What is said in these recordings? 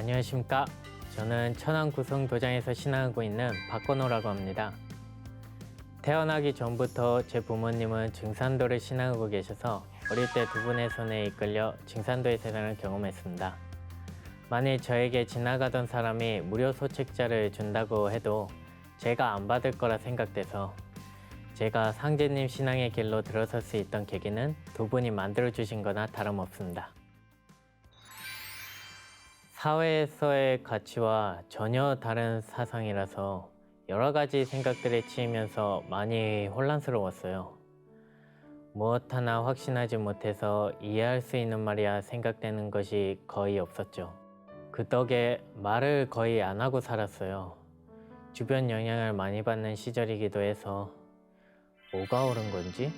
안녕하십니까. 저는 천안 구성 도장에서 신앙하고 있는 박건호라고 합니다. 태어나기 전부터 제 부모님은 증산도를 신앙하고 계셔서 어릴 때 두 분의 손에 이끌려 증산도의 세상을 경험했습니다. 만일 저에게 지나가던 사람이 무료 소책자를 준다고 해도 제가 안 받을 거라 생각돼서 제가 상제님 신앙의 길로 들어설 수 있던 계기는 두 분이 만들어주신 거나 다름없습니다. 사회에서의 가치와 전혀 다른 사상이라서 여러 가지 생각들에 치이면서 많이 혼란스러웠어요. 무엇 하나 확신하지 못해서 이해할 수 있는 말이야 생각되는 것이 거의 없었죠. 그 덕에 말을 거의 안 하고 살았어요. 주변 영향을 많이 받는 시절이기도 해서 뭐가 옳은 건지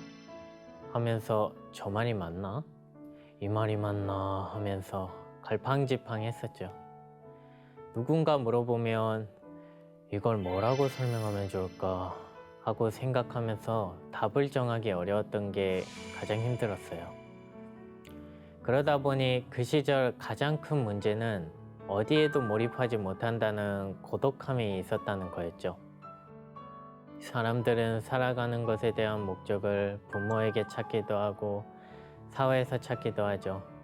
하면서 저 말이 맞나? 이 말이 맞나? 하면서 갈팡질팡했었죠. 누군가 물어보면 이걸 뭐라고 설명하면 좋을까 하고 생각하면서 답을 정하기 어려웠던 게 가장 힘들었어요. 그러다 보니 그 시절 가장 큰 문제는 어디에도 몰입하지 못한다는 고독함이 있었다는 거였죠. 사람들은 살아가는 것에 대한 목적을 부모에게 찾기도 하고 사회에서 찾기도 하죠.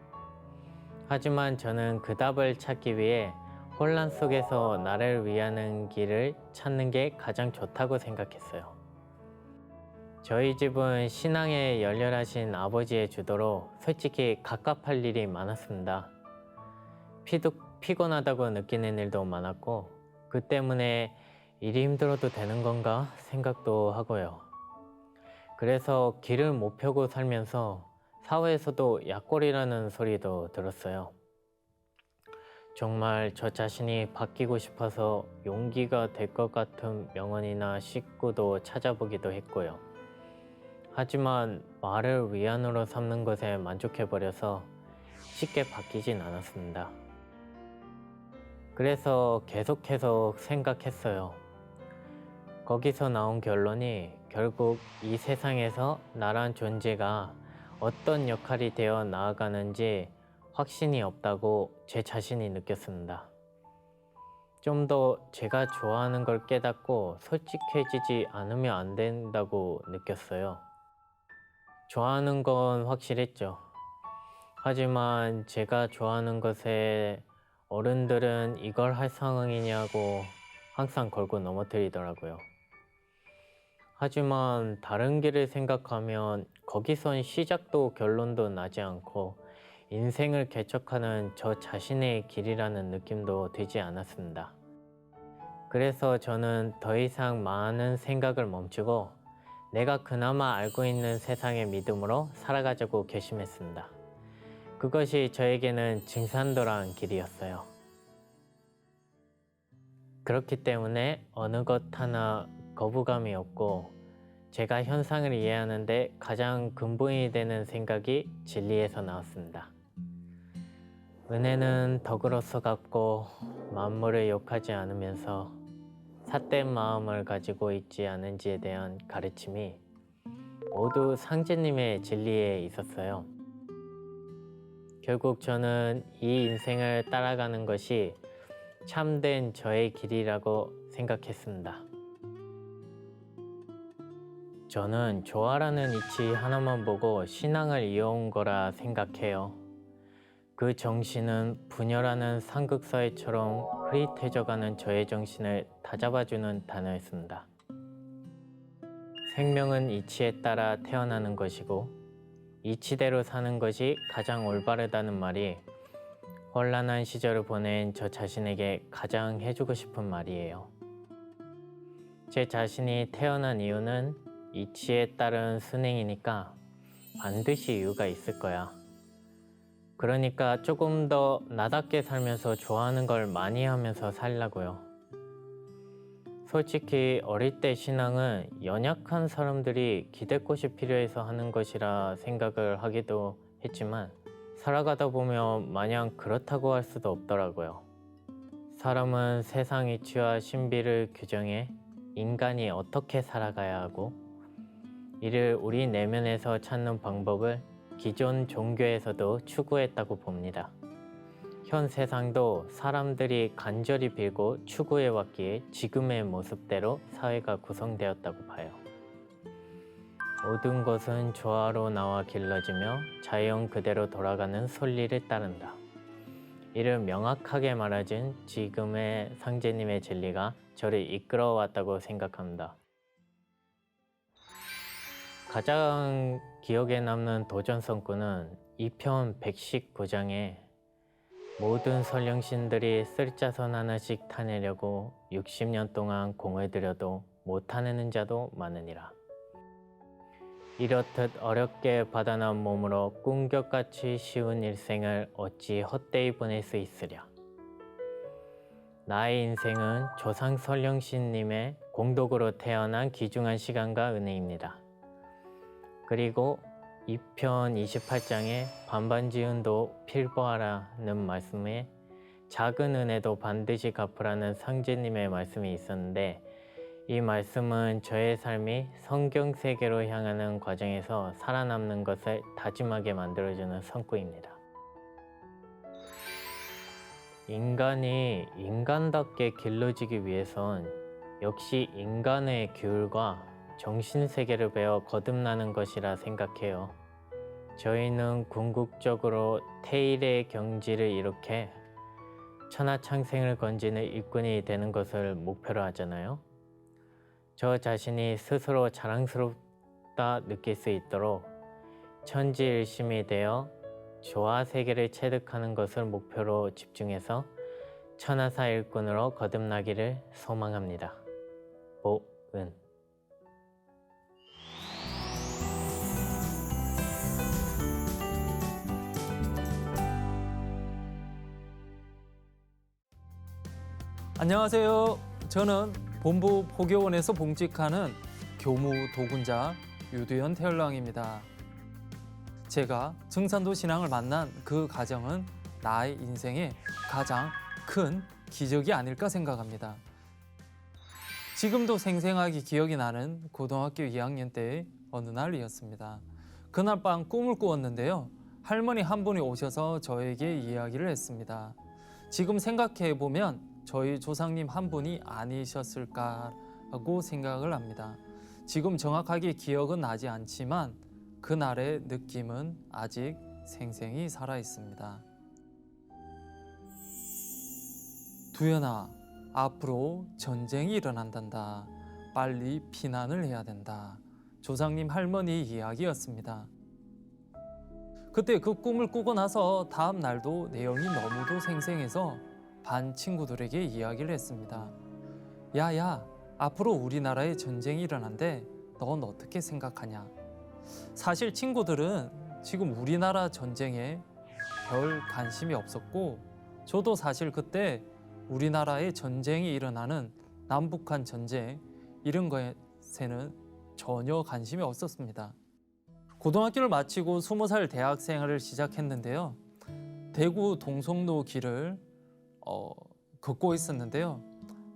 하지만 저는 그 답을 찾기 위해 혼란 속에서 나를 위하는 길을 찾는 게 가장 좋다고 생각했어요. 저희 집은 신앙에 열렬하신 아버지의 주도로 솔직히 갑갑할 일이 많았습니다. 피곤하다고 느끼는 일도 많았고 그 때문에 일이 힘들어도 되는 건가 생각도 하고요. 그래서 길을 못 펴고 살면서 사회에서도 약골이라는 소리도 들었어요. 정말 저 자신이 바뀌고 싶어서 용기가 될 것 같은 명언이나 식구도 찾아보기도 했고요. 하지만 말을 위안으로 삼는 것에 만족해버려서 쉽게 바뀌진 않았습니다. 그래서 계속 생각했어요. 거기서 나온 결론이 결국 이 세상에서 나란 존재가 어떤 역할이 되어 나아가는지 확신이 없다고 제 자신이 느꼈습니다. 좀 더 제가 좋아하는 걸 깨닫고 솔직해지지 않으면 안 된다고 느꼈어요. 좋아하는 건 확실했죠. 하지만 제가 좋아하는 것에 어른들은 이걸 할 상황이냐고 항상 걸고 넘어뜨리더라고요. 하지만 다른 길을 생각하면 거기선 시작도 결론도 나지 않고 인생을 개척하는 저 자신의 길이라는 느낌도 들지 않았습니다. 그래서 저는 더 이상 많은 생각을 멈추고 내가 그나마 알고 있는 세상의 믿음으로 살아가자고 결심했습니다. 그것이 저에게는 증산도란 길이었어요. 그렇기 때문에 어느 것 하나 거부감이 없고 제가 현상을 이해하는데 가장 근본이 되는 생각이 진리에서 나왔습니다. 은혜는 덕으로서 갚고 만물을 욕하지 않으면서 삿된 마음을 가지고 있지 않은지에 대한 가르침이 모두 상제님의 진리에 있었어요. 결국 저는 이 인생을 따라가는 것이 참된 저의 길이라고 생각했습니다. 저는 조화라는 이치 하나만 보고 신앙을 이어온 거라 생각해요. 그 정신은 분열하는 상극사회처럼 흐릿해져가는 저의 정신을 다잡아주는 단어였습니다. 생명은 이치에 따라 태어나는 것이고 이치대로 사는 것이 가장 올바르다는 말이 혼란한 시절을 보낸 저 자신에게 가장 해주고 싶은 말이에요. 제 자신이 태어난 이유는 이치에 따른 순행이니까 반드시 이유가 있을 거야. 그러니까 조금 더 나답게 살면서 좋아하는 걸 많이 하면서 살려고요. 솔직히 어릴 때 신앙은 연약한 사람들이 기댈 곳이 필요해서 하는 것이라 생각을 하기도 했지만 살아가다 보면 마냥 그렇다고 할 수도 없더라고요. 사람은 세상 이치와 신비를 규정해 인간이 어떻게 살아가야 하고 이를 우리 내면에서 찾는 방법을 기존 종교에서도 추구했다고 봅니다. 현 세상도 사람들이 간절히 빌고 추구해 왔기에 지금의 모습대로 사회가 구성되었다고 봐요. 모든 것은 조화로 나와 길러지며 자연 그대로 돌아가는 순리를 따른다. 이를 명확하게 말해준 지금의 상제님의 진리가 저를 이끌어왔다고 생각합니다. 가장 기억에 남는 도전성구는 2편 119장에 모든 선령신들이 쓸자선 하나씩 타내려고 60년 동안 공을 들여도 못 타내는 자도 많으니라. 이렇듯 어렵게 받아난 몸으로 꿈격같이 쉬운 일생을 어찌 헛되이 보낼 수 있으랴. 나의 인생은 조상 선령신님의 공덕으로 태어난 귀중한 시간과 은혜입니다. 그리고 2편 28장에 반반지은도 필보하라는 말씀에 작은 은혜도 반드시 갚으라는 상제님의 말씀이 있었는데, 이 말씀은 저의 삶이 성경 세계로 향하는 과정에서 살아남는 것을 다짐하게 만들어주는 성구입니다. 인간이 인간답게 길러지기 위해선 역시 인간의 규율과 정신세계를 배워 거듭나는 것이라 생각해요. 저희는 궁극적으로 태일의 경지를 이룩해 천하창생을 건지는 일꾼이 되는 것을 목표로 하잖아요. 저 자신이 스스로 자랑스럽다 느낄 수 있도록 천지일심이 되어 조화세계를 체득하는 것을 목표로 집중해서 천하사 일꾼으로 거듭나기를 소망합니다. 보은. 안녕하세요. 저는 본부 포교원에서 봉직하는 교무 도군자 유두현 태열랑입니다. 제가 증산도 신앙을 만난 그 과정은 나의 인생의 가장 큰 기적이 아닐까 생각합니다. 지금도 생생하게 기억이 나는 고등학교 2학년 때의 어느 날이었습니다. 그날 밤 꿈을 꾸었는데요. 할머니 한 분이 오셔서 저에게 이야기를 했습니다. 지금 생각해보면 저희 조상님 한 분이 아니셨을까라고 생각을 합니다. 지금 정확하게 기억은 나지 않지만 그날의 느낌은 아직 생생히 살아있습니다. 두현아, 앞으로 전쟁이 일어난단다. 빨리 피난을 해야 된다. 조상님 할머니 이야기였습니다. 그때 그 꿈을 꾸고 나서 다음 날도 내용이 너무도 생생해서 반 친구들에게 이야기를 했습니다. 야야, 앞으로 우리나라에 전쟁이 일어난대. 넌 어떻게 생각하냐? 사실 친구들은 지금 우리나라 전쟁에 별 관심이 없었고, 저도 사실 그때 우리나라에 전쟁이 일어나는 남북한 전쟁 이런 것에는 전혀 관심이 없었습니다. 고등학교를 마치고 20살 대학 생활을 시작했는데요. 대구 동성로 길을 걷고 있었는데요.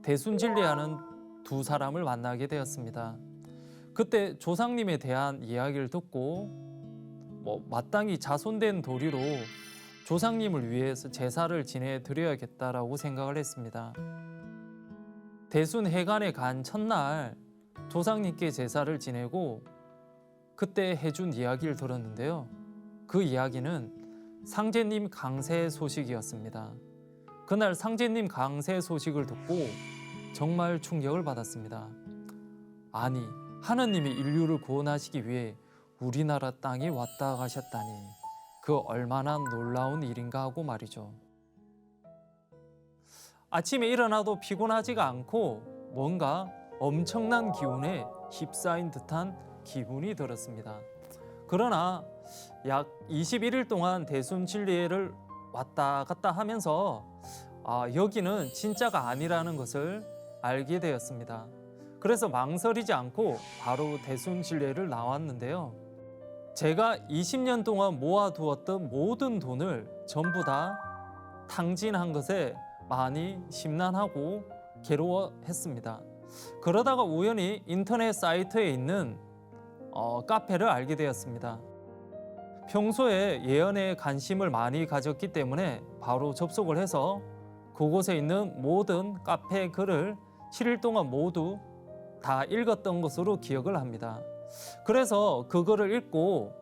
대순진리하는 두 사람을 만나게 되었습니다. 그때 조상님에 대한 이야기를 듣고 마땅히 자손된 도리로 조상님을 위해서 제사를 지내 드려야겠다라고 생각을 했습니다. 대순 해관에 간 첫날 조상님께 제사를 지내고 그때 해준 이야기를 들었는데요. 그 이야기는 상제님 강세 소식이었습니다. 그날 상제님 강세 소식을 듣고 정말 충격을 받았습니다. 아니, 하느님이 인류를 구원하시기 위해 우리나라 땅에 왔다 가셨다니 그 얼마나 놀라운 일인가 하고 말이죠. 아침에 일어나도 피곤하지가 않고 뭔가 엄청난 기운에 휩싸인 듯한 기분이 들었습니다. 그러나 약 21일 동안 대순진리회를 왔다 갔다 하면서 여기는 진짜가 아니라는 것을 알게 되었습니다. 그래서 망설이지 않고 바로 대순진리회를 나왔는데요. 제가 20년 동안 모아두었던 모든 돈을 전부 다 탕진한 것에 많이 심란하고 괴로워했습니다. 그러다가 우연히 인터넷 사이트에 있는 카페를 알게 되었습니다. 평소에 예언에 관심을 많이 가졌기 때문에 바로 접속을 해서 그곳에 있는 모든 카페 글을 7일 동안 모두 다 읽었던 것으로 기억을 합니다. 그래서 그거를 읽고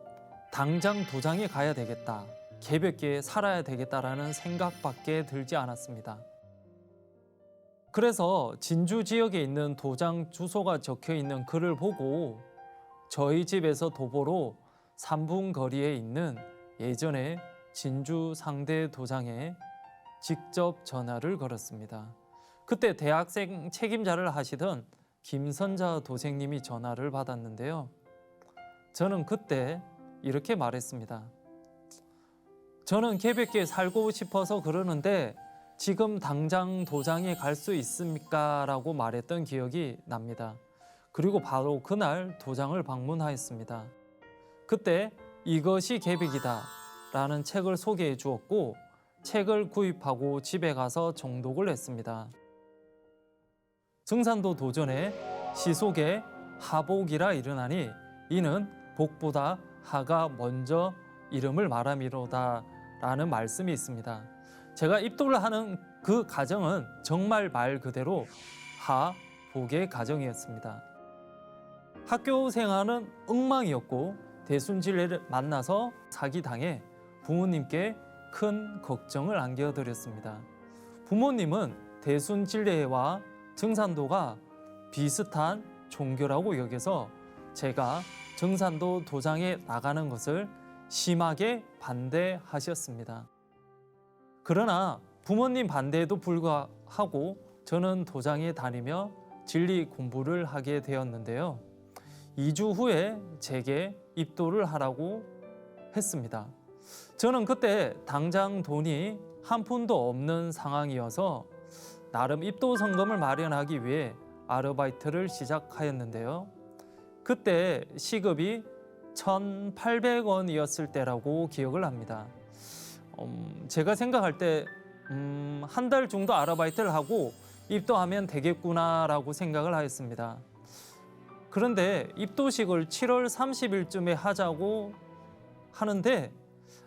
당장 도장에 가야 되겠다, 개벽기에 살아야 되겠다라는 생각밖에 들지 않았습니다. 그래서 진주 지역에 있는 도장 주소가 적혀 있는 글을 보고 저희 집에서 도보로 3분 거리에 있는 예전에 진주 상대 도장에 직접 전화를 걸었습니다. 그때 대학생 책임자를 하시던 김선자 도생님이 전화를 받았는데요. 저는 그때 이렇게 말했습니다. 저는 개벽기에 살고 싶어서 그러는데 지금 당장 도장에 갈 수 있습니까? 라고 말했던 기억이 납니다. 그리고 바로 그날 도장을 방문하였습니다. 그때 이것이 개벽이다 라는 책을 소개해 주었고 책을 구입하고 집에 가서 정독을 했습니다. 증산도 도전에 시속에 하복이라 이르나니 이는 복보다 하가 먼저 이름을 말함이로다 라는 말씀이 있습니다. 제가 입도를 하는 그 가정은 정말 말 그대로 하복의 가정이었습니다. 학교 생활은 엉망이었고 대순진례를 만나서 사기당해 부모님께 큰 걱정을 안겨드렸습니다. 부모님은 대순진례와 증산도가 비슷한 종교라고 여겨서 제가 증산도 도장에 나가는 것을 심하게 반대하셨습니다. 그러나 부모님 반대에도 불구하고 저는 도장에 다니며 진리 공부를 하게 되었는데요. 2주 후에 제게 입도를 하라고 했습니다. 저는 그때 당장 돈이 한 푼도 없는 상황이어서 나름 입도 성금을 마련하기 위해 아르바이트를 시작하였는데요. 그때 시급이 1,800원이었을 때라고 기억을 합니다. 제가 생각할 때 한 달 정도 아르바이트를 하고 입도하면 되겠구나라고 생각을 하였습니다. 그런데 입도식을 7월 30일쯤에 하자고 하는데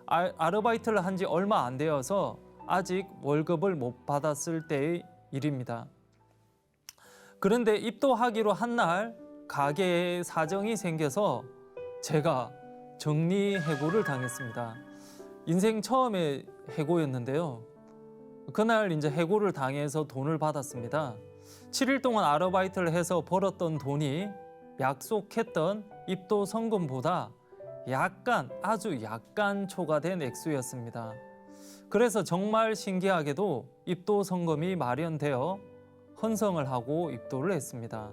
아르바이트를 한 지 얼마 안 되어서 아직 월급을 못 받았을 때의 일입니다. 그런데 입도하기로 한 날 가게에 사정이 생겨서 제가 정리해고를 당했습니다. 인생 처음의 해고였는데요. 그날 이제 해고를 당해서 돈을 받았습니다. 7일 동안 아르바이트를 해서 벌었던 돈이 약속했던 입도 성금보다 아주 약간 초과된 액수였습니다. 그래서 정말 신기하게도 입도 성금이 마련되어 헌성을 하고 입도를 했습니다.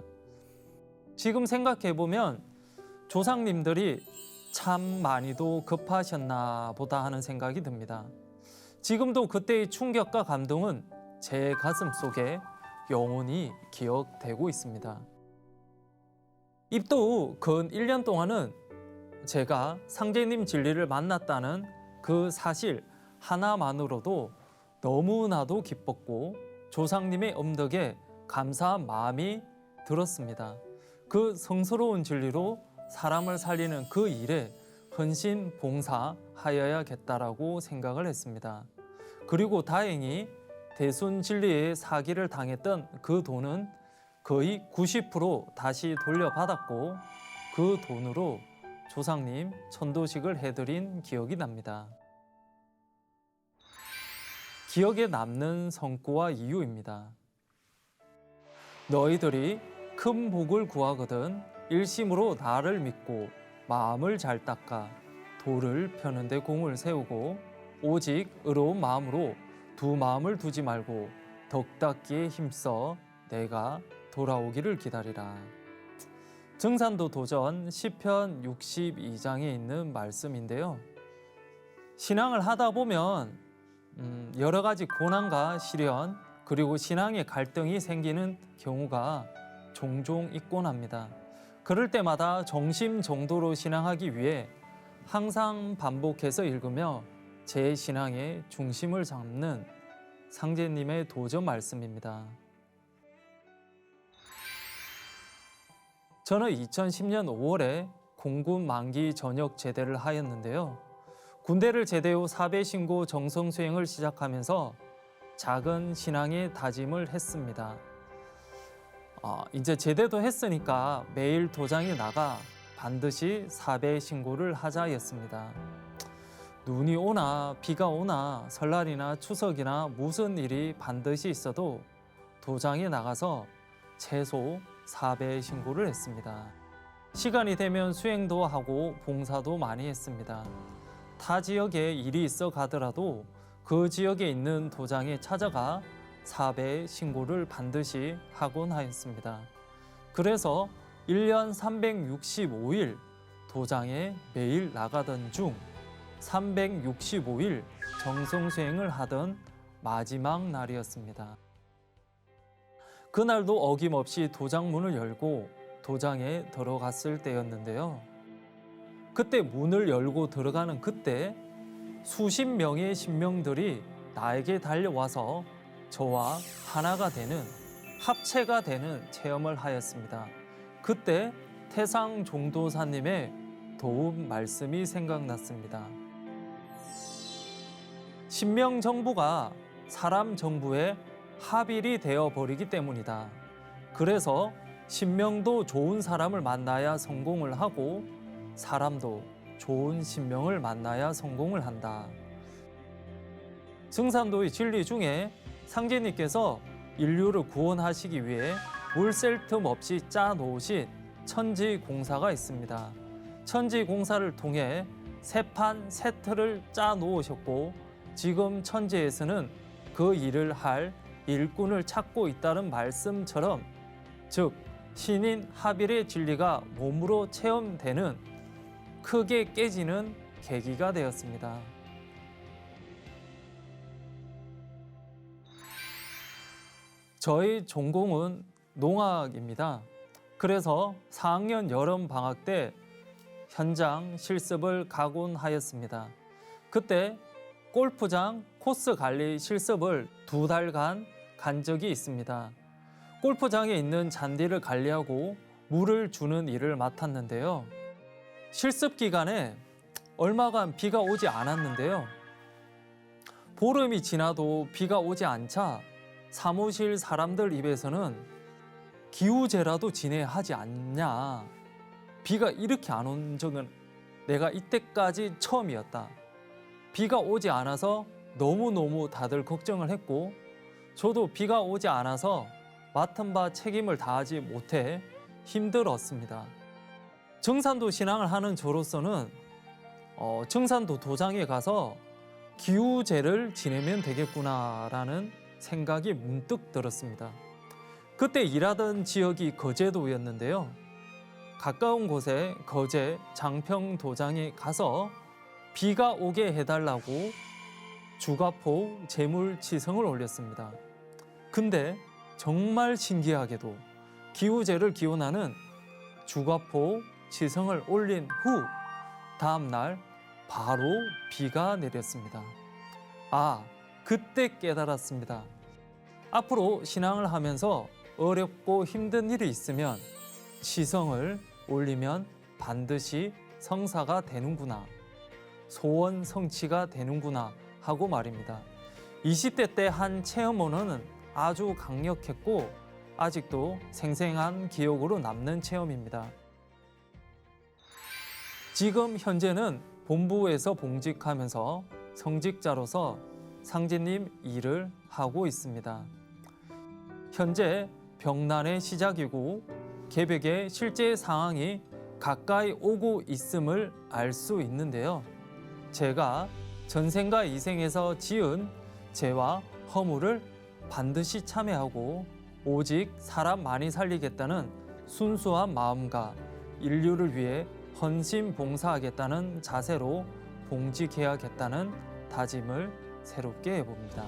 지금 생각해보면 조상님들이 참 많이도 급하셨나 보다 하는 생각이 듭니다. 지금도 그때의 충격과 감동은 제 가슴 속에 영원히 기억되고 있습니다. 입도 후 근 1년 동안은 제가 상제님 진리를 만났다는 그 사실 하나만으로도 너무나도 기뻤고 조상님의 엄덕에 감사한 마음이 들었습니다. 그 성스러운 진리로 사람을 살리는 그 일에 헌신 봉사하여야겠다라고 생각을 했습니다. 그리고 다행히 대순 진리의 사기를 당했던 그 돈은 거의 90% 다시 돌려받았고 그 돈으로 조상님 천도식을 해드린 기억이 납니다. 기억에 남는 성구와 이유입니다. 너희들이 큰 복을 구하거든 일심으로 나를 믿고 마음을 잘 닦아 돌을 펴는 데 공을 세우고 오직 의로운 마음으로 두 마음을 두지 말고 덕닦기에 힘써 내가 돌아오기를 기다리라. 증산도 도전 시편 62장에 있는 말씀인데요. 신앙을 하다 보면 여러 가지 고난과 시련 그리고 신앙의 갈등이 생기는 경우가 종종 있곤 합니다. 그럴 때마다 정심 정도로 신앙하기 위해 항상 반복해서 읽으며 제 신앙의 중심을 잡는 상제님의 도전 말씀입니다. 저는 2010년 5월에 공군 만기 전역 제대를 하였는데요. 군대를 제대 후 사배 신고 정성 수행을 시작하면서 작은 신앙의 다짐을 했습니다. 이제 제대도 했으니까 매일 도장에 나가 반드시 사배 신고를 하자였습니다. 눈이 오나 비가 오나 설날이나 추석이나 무슨 일이 반드시 있어도 도장에 나가서 최소 4배 신고를 했습니다. 시간이 되면 수행도 하고 봉사도 많이 했습니다. 타 지역에 일이 있어 가더라도 그 지역에 있는 도장에 찾아가 4배 신고를 반드시 하곤 하였습니다. 그래서 1년 365일 도장에 매일 나가던 중 365일 정성수행을 하던 마지막 날이었습니다. 그날도 어김없이 도장문을 열고 도장에 들어갔을 때였는데요. 그때 문을 열고 들어가는 그때 수십 명의 신명들이 나에게 달려와서 저와 하나가 되는, 합체가 되는 체험을 하였습니다. 그때 태상 종도사님의 도움 말씀이 생각났습니다. 신명 정부가 사람 정부의 합일이 되어 버리기 때문이다. 그래서 신명도 좋은 사람을 만나야 성공을 하고 사람도 좋은 신명을 만나야 성공을 한다. 증산도의 진리 중에 상제님께서 인류를 구원하시기 위해 물 셀 틈 없이 짜 놓으신 천지공사가 있습니다. 천지공사를 통해 세판 세트를 짜 놓으셨고 지금 천지에서는 그 일을 할 일꾼을 찾고 있다는 말씀처럼, 즉 신인 합일의 진리가 몸으로 체험되는, 크게 깨지는 계기가 되었습니다. 저희 전공은 농학입니다. 그래서 4학년 여름 방학 때 현장 실습을 가곤 하였습니다. 그때 골프장 코스 관리 실습을 2달간 간 적이 있습니다. 골프장에 있는 잔디를 관리하고 물을 주는 일을 맡았는데요. 실습 기간에 얼마간 비가 오지 않았는데요. 보름이 지나도 비가 오지 않자 사무실 사람들 입에서는 기우제라도 지내야 하지 않냐. 비가 이렇게 안 온 적은 내가 이때까지 처음이었다. 비가 오지 않아서 너무너무 다들 걱정을 했고 저도 비가 오지 않아서 맡은 바 책임을 다하지 못해 힘들었습니다. 증산도 신앙을 하는 저로서는 증산도 도장에 가서 기우제를 지내면 되겠구나라는 생각이 문득 들었습니다. 그때 일하던 지역이 거제도였는데요. 가까운 곳에 거제 장평 도장에 가서 비가 오게 해달라고 주가포 제물치성을 올렸습니다. 근데 정말 신기하게도 기우제를 기원하는 주가포 치성을 올린 후 다음 날 바로 비가 내렸습니다. 그때 깨달았습니다. 앞으로 신앙을 하면서 어렵고 힘든 일이 있으면 치성을 올리면 반드시 성사가 되는구나, 소원 성취가 되는구나 하고 말입니다. 20대 때 한 체험 언어는 아주 강력했고 아직도 생생한 기억으로 남는 체험입니다. 지금 현재는 본부에서 봉직하면서 성직자로서 상제님 일을 하고 있습니다. 현재 병난의 시작이고 계백의 실제 상황이 가까이 오고 있음을 알 수 있는데요. 제가 전생과 이생에서 지은 죄와 허물을 반드시 참회하고 오직 사람 많이 살리겠다는 순수한 마음과 인류를 위해 헌신 봉사하겠다는 자세로 봉직해야겠다는 다짐을 새롭게 해봅니다.